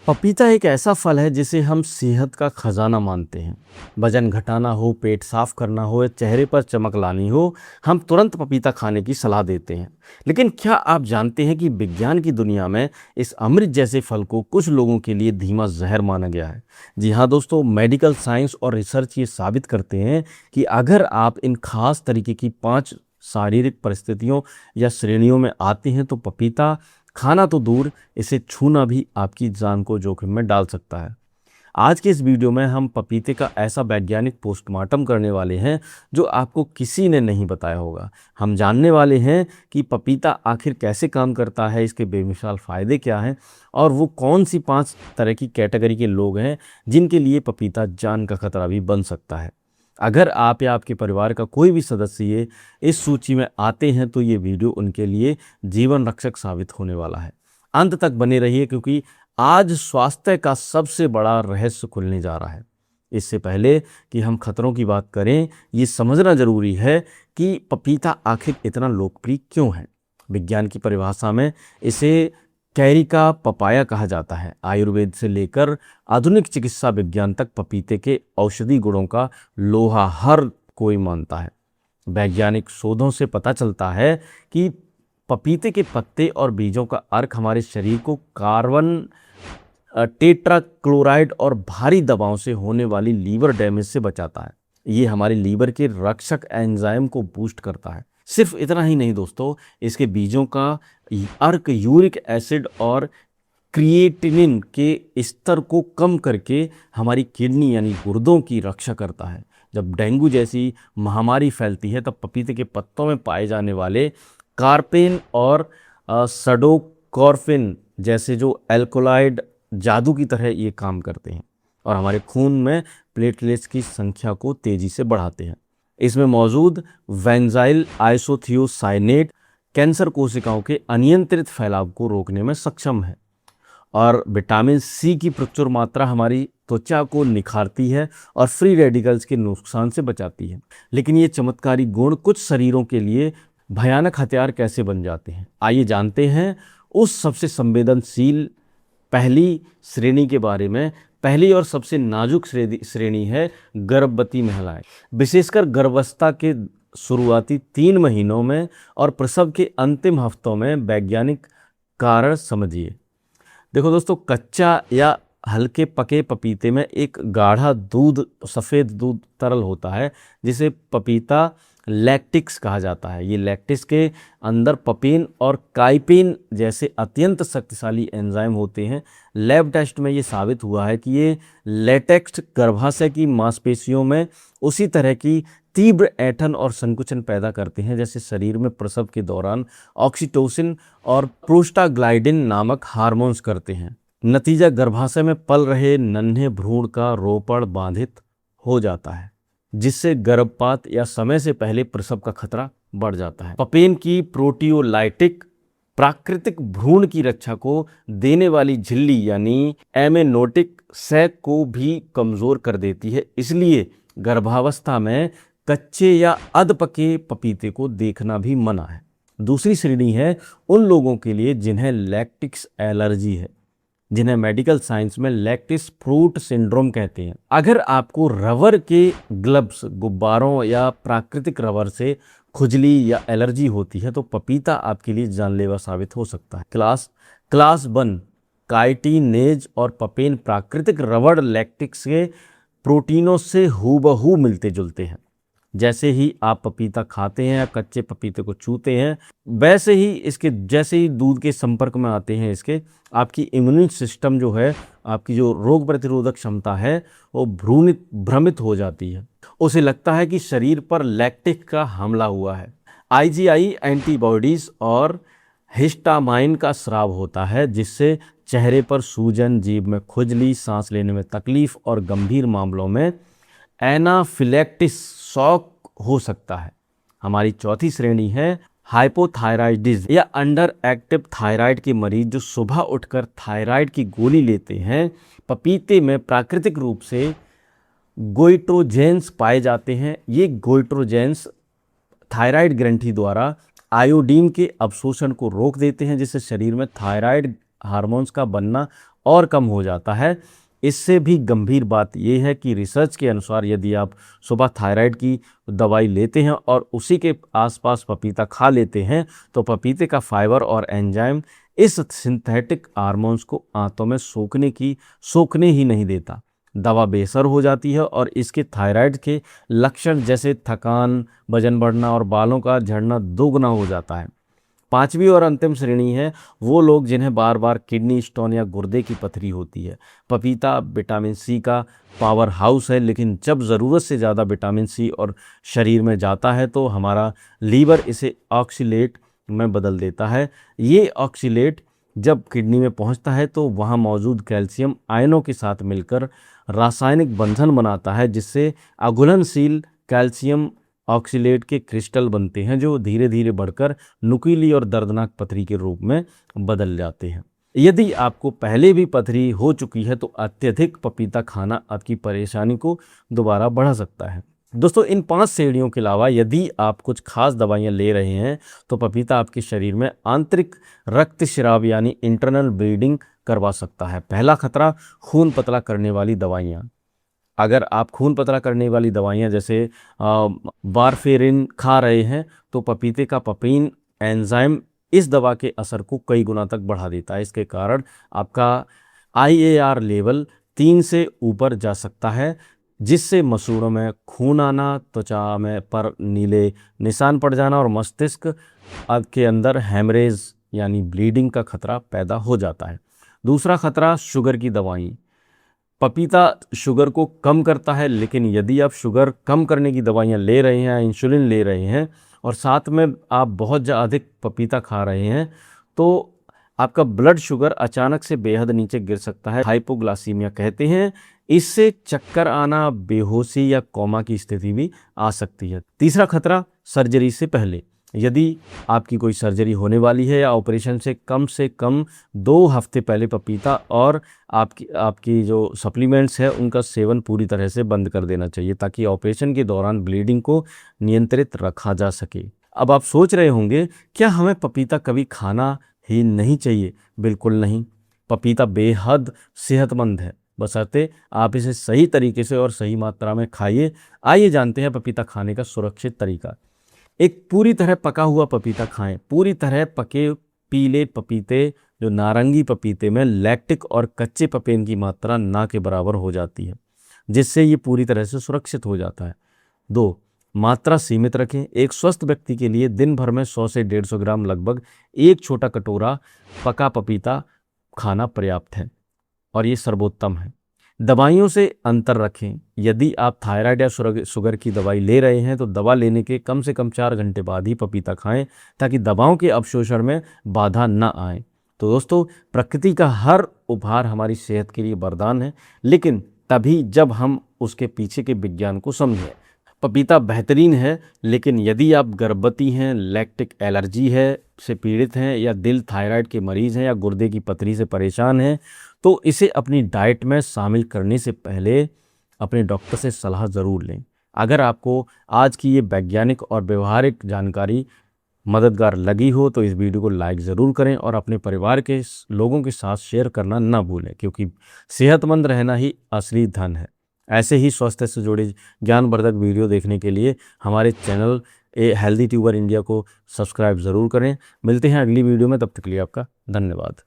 पपीता एक ऐसा फल है जिसे हम सेहत का खजाना मानते हैं। वजन घटाना हो, पेट साफ करना हो या चेहरे पर चमक लानी हो, हम तुरंत पपीता खाने की सलाह देते हैं। लेकिन क्या आप जानते हैं कि विज्ञान की दुनिया में इस अमृत जैसे फल को कुछ लोगों के लिए धीमा जहर माना गया है। जी हाँ दोस्तों, मेडिकल साइंस और रिसर्च ये साबित करते हैं कि अगर आप इन खास तरीके की 5 शारीरिक परिस्थितियों या श्रेणियों में आते हैं तो पपीता खाना तो दूर, इसे छूना भी आपकी जान को जोखिम में डाल सकता है। आज के इस वीडियो में हम पपीते का ऐसा वैज्ञानिक पोस्टमार्टम करने वाले हैं जो आपको किसी ने नहीं बताया होगा। हम जानने वाले हैं कि पपीता आखिर कैसे काम करता है, इसके बेमिसाल फ़ायदे क्या हैं और वो कौन सी 5 तरह की कैटेगरी के लोग हैं जिनके लिए पपीता जान का खतरा भी बन सकता है। अगर आप या आपके परिवार का कोई भी सदस्य ये इस सूची में आते हैं तो ये वीडियो उनके लिए जीवन रक्षक साबित होने वाला है। अंत तक बने रहिए क्योंकि आज स्वास्थ्य का सबसे बड़ा रहस्य खुलने जा रहा है। इससे पहले कि हम खतरों की बात करें, ये समझना जरूरी है कि पपीता आखिर इतना लोकप्रिय क्यों है। विज्ञान की परिभाषा में इसे कैरी का पपाया कहा जाता है। आयुर्वेद से लेकर आधुनिक चिकित्सा विज्ञान तक पपीते के औषधि गुणों का लोहा हर कोई मानता है। वैज्ञानिक शोधों से पता चलता है कि पपीते के पत्ते और बीजों का अर्क हमारे शरीर को कार्बन टेट्राक्लोराइड और भारी दबाव से होने वाली लीवर डैमेज से बचाता है। ये हमारे लीवर के रक्षक एंजाइम को बूस्ट करता है। सिर्फ इतना ही नहीं दोस्तों, इसके बीजों का अर्क यूरिक एसिड और क्रिएटिनिन के स्तर को कम करके हमारी किडनी यानी गुर्दों की रक्षा करता है। जब डेंगू जैसी महामारी फैलती है तब पपीते के पत्तों में पाए जाने वाले कार्पेन और सडोकॉर्फिन जैसे जो एल्कोलाइड जादू की तरह ये काम करते हैं और हमारे खून में प्लेटलेट्स की संख्या को तेजी से बढ़ाते हैं। इसमें मौजूद वेंजाइल आइसोथियोसाइनेट कैंसर कोशिकाओं के अनियंत्रित फैलाव को रोकने में सक्षम है और विटामिन सी की प्रचुर मात्रा हमारी त्वचा को निखारती है और फ्री रेडिकल्स के नुकसान से बचाती है। लेकिन ये चमत्कारी गुण कुछ शरीरों के लिए भयानक हथियार कैसे बन जाते हैं, आइए जानते हैं उस सबसे संवेदनशील पहली श्रेणी के बारे में। पहली और सबसे नाजुक श्रेणी है गर्भवती महिलाएं, विशेषकर गर्भावस्था के शुरुआती 3 महीनों में और प्रसव के अंतिम हफ्तों में। वैज्ञानिक कारण समझिए। देखो दोस्तों, कच्चा या हल्के पके पपीते में एक गाढ़ा दूध, सफ़ेद दूध तरल होता है जिसे पपीता लैक्टिक्स कहा जाता है। ये लैक्टिक्स के अंदर पपेन और काइपेन जैसे अत्यंत शक्तिशाली एंजाइम होते हैं। लैब टेस्ट में ये साबित हुआ है कि ये लेटेक्स गर्भाशय की मांसपेशियों में उसी तरह की तीव्र ऐंठन और संकुचन पैदा करते हैं जैसे शरीर में प्रसव के दौरान ऑक्सीटोसिन और प्रोस्टाग्लैंडिन नामक हार्मोन्स करते हैं। नतीजा, गर्भाशय में पल रहे नन्हे भ्रूण का रोपण बाधित हो जाता है जिससे गर्भपात या समय से पहले प्रसव का खतरा बढ़ जाता है। पपेन की प्रोटियोलाइटिक प्राकृतिक भ्रूण की रक्षा को देने वाली झिल्ली यानी एमेनोटिक सैक को भी कमजोर कर देती है। इसलिए गर्भावस्था में कच्चे या अधपके पपीते को देखना भी मना है। दूसरी श्रेणी है उन लोगों के लिए जिन्हें लैक्टिक्स एलर्जी है, जिन्हें मेडिकल साइंस में लैक्टिस फ्रूट सिंड्रोम कहते हैं। अगर आपको रबर के ग्लव्स, गुब्बारों या प्राकृतिक रबर से खुजली या एलर्जी होती है तो पपीता आपके लिए जानलेवा साबित हो सकता है। क्लास 1 काइटिनेज और पपेन प्राकृतिक रबर लैक्टिक्स के प्रोटीनों से हूबहू मिलते जुलते हैं। जैसे ही आप पपीता खाते हैं या कच्चे पपीते को छूते हैं, वैसे ही जैसे ही दूध के संपर्क में आते हैं आपकी इम्यून सिस्टम जो है, आपकी जो रोग प्रतिरोधक क्षमता है वो भ्रमित हो जाती है। उसे लगता है कि शरीर पर लैक्टिक का हमला हुआ है। IgI एंटीबॉडीज और हिस्टामाइन का स्राव होता है जिससे चेहरे पर सूजन, जीभ में खुजली, सांस लेने में तकलीफ और गंभीर मामलों में एनाफिलैक्टिस शॉक हो सकता है। हमारी चौथी श्रेणी है हाइपोथायराइडिज्म या अंडर एक्टिव थायराइड के मरीज जो सुबह उठकर थायराइड की गोली लेते हैं। पपीते में प्राकृतिक रूप से गोइट्रोजेंस पाए जाते हैं। ये गोइट्रोजेंस थायराइड ग्रंथि द्वारा आयोडीन के अवशोषण को रोक देते हैं जिससे शरीर में थायराइड हार्मोन्स का बनना और कम हो जाता है। इससे भी गंभीर बात यह है कि रिसर्च के अनुसार यदि आप सुबह थायराइड की दवाई लेते हैं और उसी के आसपास पपीता खा लेते हैं तो पपीते का फाइबर और एंजाइम इस सिंथेटिक हार्मोन्स को आंतों में सोखने ही नहीं देता। दवा बेअसर हो जाती है और इसके थायराइड के लक्षण जैसे थकान, वजन बढ़ना और बालों का झड़ना दोगुना हो जाता है। पांचवी और अंतिम श्रेणी है वो लोग जिन्हें बार बार किडनी स्टोन या गुर्दे की पथरी होती है। पपीता विटामिन सी का पावर हाउस है, लेकिन जब ज़रूरत से ज़्यादा विटामिन सी और शरीर में जाता है तो हमारा लीवर इसे ऑक्सीलेट में बदल देता है। ये ऑक्सीलेट जब किडनी में पहुंचता है तो वहां मौजूद कैल्शियम आयनों के साथ मिलकर रासायनिक बंधन बनाता है, जिससे अघुलनशील कैल्शियम ऑक्सीलेट के क्रिस्टल बनते हैं जो धीरे धीरे बढ़कर नुकीली और दर्दनाक पथरी के रूप में बदल जाते हैं। यदि आपको पहले भी पथरी हो चुकी है तो अत्यधिक पपीता खाना आपकी परेशानी को दोबारा बढ़ा सकता है। दोस्तों, इन 5 श्रेणियों के अलावा यदि आप कुछ खास दवाइयाँ ले रहे हैं तो पपीता आपके शरीर में आंतरिक रक्तस्राव यानी इंटरनल ब्लीडिंग करवा सकता है। पहला खतरा, खून पतला करने वाली दवाइयाँ। अगर आप खून पतला करने वाली दवाइयाँ जैसे वारफेरिन खा रहे हैं तो पपीते का पपीन एंजाइम इस दवा के असर को कई गुना तक बढ़ा देता है। इसके कारण आपका IAR लेवल 3 से ऊपर जा सकता है, जिससे मसूड़ों में खून आना, त्वचा में पर नीले निशान पड़ जाना और मस्तिष्क के अंदर हेमरेज यानी ब्लीडिंग का खतरा पैदा हो जाता है। दूसरा खतरा, शुगर की दवाई। पपीता शुगर को कम करता है, लेकिन यदि आप शुगर कम करने की दवाइयाँ ले रहे हैं, इंसुलिन ले रहे हैं और साथ में आप बहुत अधिक पपीता खा रहे हैं तो आपका ब्लड शुगर अचानक से बेहद नीचे गिर सकता है। हाइपोग्लासीमिया कहते हैं। इससे चक्कर आना, बेहोशी या कोमा की स्थिति भी आ सकती है। तीसरा खतरा, सर्जरी से पहले। यदि आपकी कोई सर्जरी होने वाली है या ऑपरेशन से कम 2 हफ्ते पहले पपीता और आपकी जो सप्लीमेंट्स है उनका सेवन पूरी तरह से बंद कर देना चाहिए, ताकि ऑपरेशन के दौरान ब्लीडिंग को नियंत्रित रखा जा सके। अब आप सोच रहे होंगे, क्या हमें पपीता कभी खाना ही नहीं चाहिए? बिल्कुल नहीं। पपीता बेहद सेहतमंद है, बशर्ते आप इसे सही तरीके से और सही मात्रा में खाइए। आइए जानते हैं पपीता खाने का सुरक्षित तरीका। एक पूरी तरह पका हुआ पपीता खाएं। पूरी तरह पके पीले पपीते, जो नारंगी पपीते में लैक्टिक और कच्चे पपेन की मात्रा ना के बराबर हो जाती है, जिससे ये पूरी तरह से सुरक्षित हो जाता है। 2, मात्रा सीमित रखें। एक स्वस्थ व्यक्ति के लिए दिन भर में 100 से 150 ग्राम लगभग एक छोटा कटोरा पका पपीता खाना पर्याप्त है और ये सर्वोत्तम है। दवाइयों से अंतर रखें। यदि आप थायराइड या शुगर की दवाई ले रहे हैं तो दवा लेने के कम से कम 4 घंटे बाद ही पपीता खाएं, ताकि दवाओं के अवशोषण में बाधा न आए। तो दोस्तों, प्रकृति का हर उपहार हमारी सेहत के लिए वरदान है, लेकिन तभी जब हम उसके पीछे के विज्ञान को समझें। पपीता बेहतरीन है, लेकिन यदि आप गर्भवती हैं, लैक्टिक एलर्जी से पीड़ित हैं या दिल थायराइड के मरीज़ हैं या गुर्दे की पथरी से परेशान हैं तो इसे अपनी डाइट में शामिल करने से पहले अपने डॉक्टर से सलाह ज़रूर लें। अगर आपको आज की ये वैज्ञानिक और व्यवहारिक जानकारी मददगार लगी हो तो इस वीडियो को लाइक ज़रूर करें और अपने परिवार के लोगों के साथ शेयर करना ना भूलें, क्योंकि सेहतमंद रहना ही असली धन है। ऐसे ही स्वास्थ्य से जुड़े ज्ञानवर्धक वीडियो देखने के लिए हमारे चैनल हेल्दी ट्यूबर इंडिया को सब्सक्राइब ज़रूर करें। मिलते हैं अगली वीडियो में, तब तक के लिए आपका धन्यवाद।